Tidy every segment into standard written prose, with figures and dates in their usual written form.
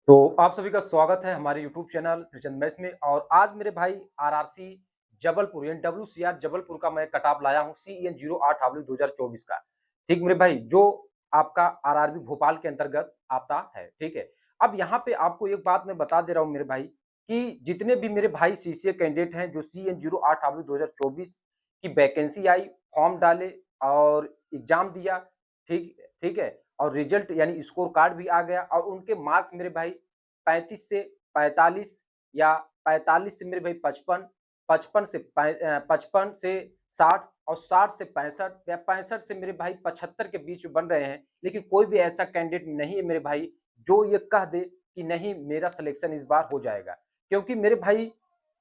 तो आप सभी का स्वागत है हमारे यूट्यूब चैनल त्रिचंद मैथ्स में। और आज मेरे भाई आरआरसी जबलपुर यानी डब्ल्यूसीआर जबलपुर का मैं कटाप लाया हूँ CEN 08/2024 का। ठीक मेरे भाई, जो आपका आरआरबी भोपाल के अंतर्गत आता है। ठीक है, अब यहाँ पे आपको एक बात मैं बता दे रहा हूँ मेरे भाई कि जितने भी मेरे भाई सीसीए कैंडिडेट हैं जो CEN 08/2024 की वैकेंसी आई, फॉर्म डाले और एग्जाम दिया। ठीक ठीक है, और रिजल्ट यानी स्कोर कार्ड भी आ गया और उनके मार्क्स मेरे भाई 35 से 45 या 45 से मेरे भाई 55, 55 से 60 और 60 से 65 या 65 से मेरे भाई 75 के बीच बन रहे हैं। लेकिन कोई भी ऐसा कैंडिडेट नहीं है मेरे भाई जो ये कह दे कि नहीं मेरा सिलेक्शन इस बार हो जाएगा। क्योंकि मेरे भाई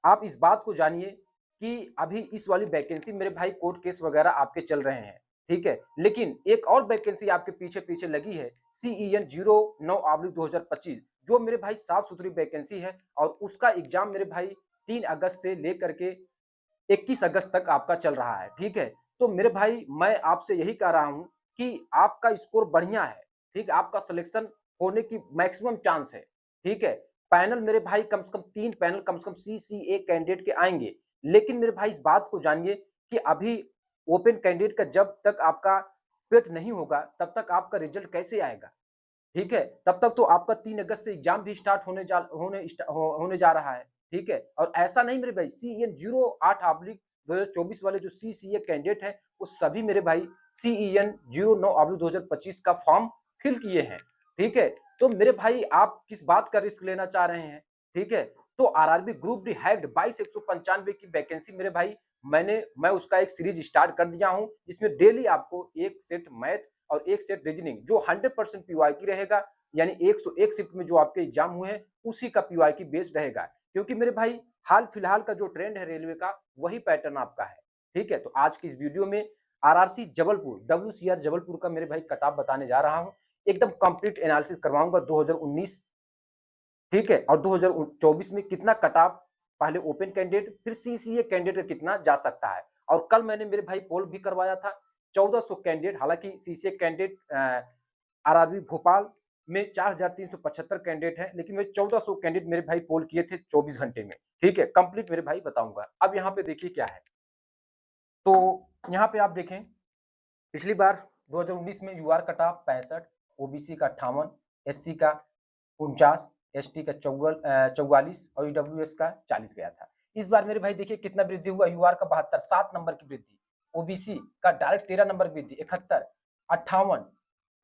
आप इस बात को जानिए कि अभी इस वाली वैकेंसी मेरे भाई कोर्ट केस वगैरह आपके चल रहे हैं। ठीक है, लेकिन एक और वैकेंसी आपके पीछे पीछे लगी है CEN 09/2025, जो मेरे भाई साफ सुथरी वैकेंसी है और उसका एग्जाम मेरे भाई 3 अगस्त से लेकर के 21 अगस्त तक आपका चल रहा है। ठीक है, तो मेरे भाई मैं आपसे यही कह रहा हूं कि आपका स्कोर बढ़िया है। ठीक है, आपका सिलेक्शन होने की मैक्सिमम चांस है। ठीक है, पैनल मेरे भाई कम से कम 3 पैनल कम से कम CCA कैंडिडेट के आएंगे। लेकिन मेरे भाई इस बात को जानिए कि अभी ओपन कैंडिडेट का जब तक आपका पेट नहीं होगा तब तक आपका रिजल्ट कैसे आएगा। ठीक है, तब तक तो आपका 3 अगस्त से एग्जाम भी स्टार्ट होने जा रहा है। ठीक है, और ऐसा नहीं मेरे भाई CEN 08/2024 वाले जो CCA कैंडिडेट हैं वो सभी मेरे भाई CEN 09/2025 का फॉर्म फिल किए हैं। ठीक है, तो मेरे भाई आप किस बात का रिस्क लेना चाह रहे हैं। ठीक है, तो आरआरबी ग्रुप डी हैक्ड 22,195 की वैकेंसी मेरे भाई मैं उसका एक सीरीज स्टार्ट कर दिया हूं जिसमें डेली आपको एक सेट मैथ और एक सेट रीजनिंग जो 100% पीवाईक्यू रहेगा, यानी 101 शिफ्ट में जो आपके एग्जाम हुए हैं उसी का पीवाईक्यू बेस्ड रहेगा। क्योंकि मेरे भाई हाल फिलहाल का जो ट्रेंड है रेलवे का वही पैटर्न आपका है। ठीक है, तो आज की इस वीडियो में आरआरसी जबलपुर WCR जबलपुर का मेरे भाई कटाप बताने जा रहा हूं। एकदम कंप्लीट एनालिसिस करवाऊंगा 2019, ठीक है, और 2024 में कितना कटाप पहले ओपन कैंडिडेट फिर CCA कैंडिडेट का कितना जा सकता है। और कल मैंने मेरे भाई पोल भी करवाया था 1400 कैंडिडेट, हालांकि CCA कैंडिडेट आरआरबी भोपाल में 4375 कैंडिडेट हैं, लेकिन मैं 1400 कैंडिडेट मेरे भाई पोल किए थे 24 घंटे में। ठीक है, कंप्लीट मेरे भाई बताऊंगा। अब यहाँ पे देखिए क्या है, तो यहाँ पे आप देखें पिछली बार 2019 में यूआर कटा 65, ओबीसी का 58, एससी का 49, एसटी का 44 और ईडब्ल्यूएस का 40 गया था। इस बार मेरे भाई देखिए कितना वृद्धि हुआ, यूआर का 72, 7 नंबर की वृद्धि, ओबीसी का डायरेक्ट 13 नंबर की वृद्धि, 71, 58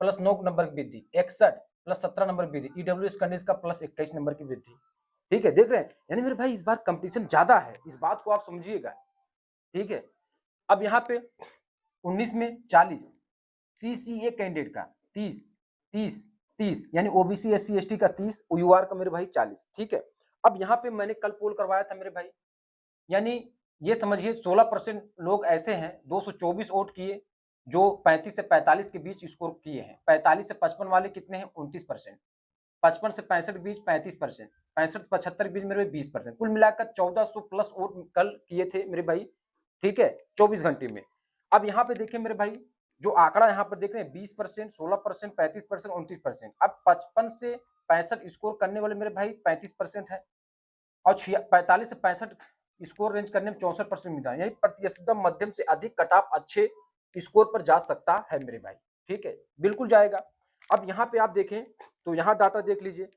प्लस 9 नंबर की वृद्धि, 61 प्लस 17 नंबर की वृद्धि, ईडब्ल्यूएस कैंडिडेट का प्लस 21 नंबर की वृद्धि। ठीक है, देख रहे हैं, यानी मेरे भाई इस बार कंपटीशन ज्यादा है, इस बात को आप समझिएगा। ठीक है, अब यहाँ पे 19 में 40, सीसीए कैंडिडेट का 30, 30, 30, यानी ओबीसी एससी एसटी का 30, यूआर का मेरे भाई 40। ठीक है, अब यहाँ पे मैंने कल पोल करवाया था मेरे भाई, यानी ये समझिए 16% लोग ऐसे हैं 224 वोट किए जो 35 से 45 के बीच स्कोर किए हैं। 45 से 55 वाले कितने हैं, 29%। 55 से 65 के बीच 35%, 65 से 75 के बीच मेरे भाई 20%, कुल मिलाकर 1400 प्लस वोट कल किए थे मेरे भाई। ठीक है, 24 घंटे में। अब यहाँ पे देखिए मेरे भाई, जो आंकड़ा यहाँ पर देख रहे हैं 20%, 16%, 35%, 29%। अब 55 से 65 स्कोर करने वाले मेरे भाई 35% है और 45 से 65 स्कोर रेंज करने में 64% मिलता है, यानी प्रतिशत मध्यम से अधिक कट ऑफ अच्छे स्कोर पर जा सकता है मेरे भाई। ठीक है, बिल्कुल जाएगा। अब यहाँ पे आप देखें तो यहाँ डाटा देख लीजिए,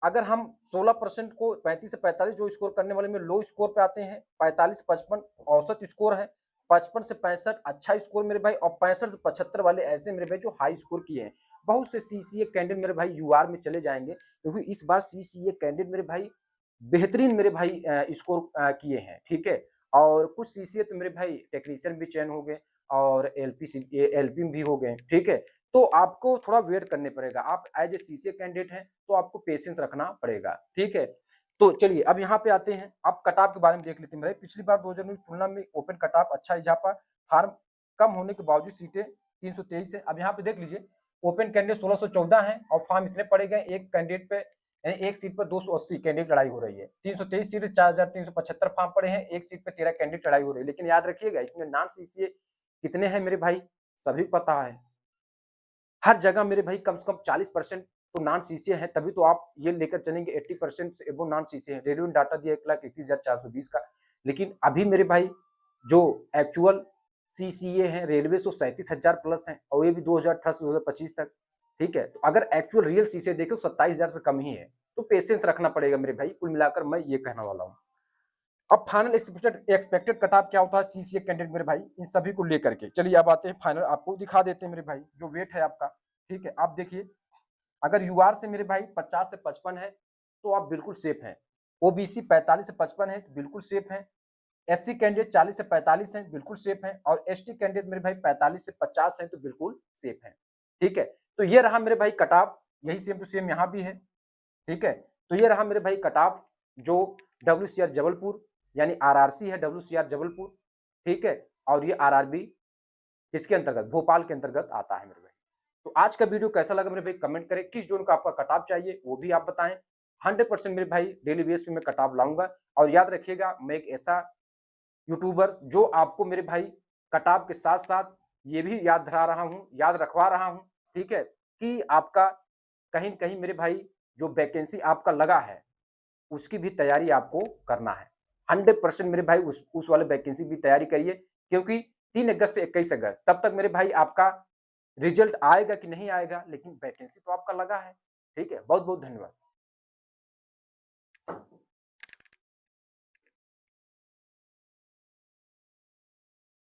अगर हम 16% को 35 से 45 जो स्कोर करने वाले में लो स्कोर पे आते हैं, 45 से 55 औसत स्कोर है, 55 से 65 अच्छा स्कोर मेरे भाई, और 65 से 75 वाले ऐसे मेरे भाई जो हाई स्कोर किए हैं। बहुत से सीसीए कैंडिडेट मेरे भाई यूआर में चले जाएंगे, क्योंकि इस बार सीसीए कैंडिडेट मेरे भाई बेहतरीन मेरे भाई स्कोर किए हैं। ठीक है, और कुछ सीसीए तो मेरे भाई टेक्नीशियन भी चयन हो गए और एलपी भी हो गए। ठीक है, तो आपको थोड़ा वेट करने पड़ेगा, आप एज ए सीसीए कैंडिडेट हैं तो आपको पेशेंस रखना पड़ेगा। ठीक है, तो चलिए अब यहाँ पे आते हैं, आप कटाप के बारे में देख लेते हैं। पिछली बार 2019 की तुलना में ओपन कटाप अच्छा इजाफा, फार्म कम होने के बावजूद सीटें 323 है। अब यहाँ पे देख लीजिए, ओपन कैंडिडेट 1614 है और फॉर्म इतने पड़े गए, एक कैंडिडेट पे यानी एक सीट पर 280 कैंडिडेट लड़ाई हो रही है। 323 सीट 4375 फॉर्म पड़े हैं, एक सीट पे 13 कैंडिडेट लड़ाई हो रही है। लेकिन याद रखिएगा इसमें नॉन सीसीए कितने हैं मेरे भाई, सभी पता है। हर जगह मेरे भाई कम से कम 40% तो नॉन सीसीए है, तभी तो आप ये लेकर चलेंगे 80% से एबो नॉन सीसीए है। रेलवे ने डाटा दिया 1,31,420 का, लेकिन अभी मेरे भाई जो एक्चुअल सीसीए है रेलवे तो 37,000 प्लस है, और ये भी 2018 से 2025 तक। ठीक है, तो अगर एक्चुअल रियल सीसीए देखें तो 27,000 से कम ही है। तो पेशेंस रखना पड़ेगा मेरे भाई, कुल मिलाकर मैं ये कहने वाला हूँ। अब फाइनल एक्सपेक्टेड कट ऑफ क्या होता है सीसीए कैंडिडेट मेरे भाई, इन सभी को लेकर के। चलिए अब आते हैं फाइनल, आपको दिखा देते हैं मेरे भाई जो वेट है आपका। ठीक है, आप देखिए, अगर यूआर से मेरे भाई 50 से 55 है तो आप बिल्कुल सेफ हैं। ओबीसी 45 से 55 है तो बिल्कुल सेफ है। एससी कैंडिडेट 40 से 45 है, बिल्कुल सेफ है। और एसटी कैंडिडेट मेरे भाई 45 से 50 है तो बिल्कुल सेफ है। ठीक है, तो ये रहा मेरे भाई कट ऑफ, यही सेम टू सेम यहाँ भी है। ठीक है, तो ये रहा मेरे भाई कट ऑफ जो डब्ल्यूसीआर जबलपुर यानी आरआरसी है डब्ल्यूसीआर जबलपुर। ठीक है, और ये आरआरबी किसके अंतर्गत, भोपाल के अंतर्गत आता है मेरे भाई। तो आज का वीडियो कैसा लगा मेरे भाई कमेंट करें, किस जोन का आपका कट ऑफ चाहिए वो भी आप बताएं। 100% मेरे भाई डेली बेस पे मैं कट ऑफ लाऊंगा। और याद रखिएगा, मैं एक ऐसा यूट्यूबर जो आपको मेरे भाई कट ऑफ के साथ साथ ये भी याद धरा रहा हूँ, याद रखवा रहा हूँ। ठीक है, कि आपका कहीं न कहीं मेरे भाई जो वैकेंसी आपका लगा है उसकी भी तैयारी आपको करना है। 100% मेरे भाई उस वाले वैकेंसी की तैयारी करिए, क्योंकि 3 अगस्त से 21 अगस्त तब तक मेरे भाई आपका रिजल्ट आएगा कि नहीं आएगा, लेकिन वैकेंसी तो आपका लगा है। ठीक है, बहुत-बहुत धन्यवाद।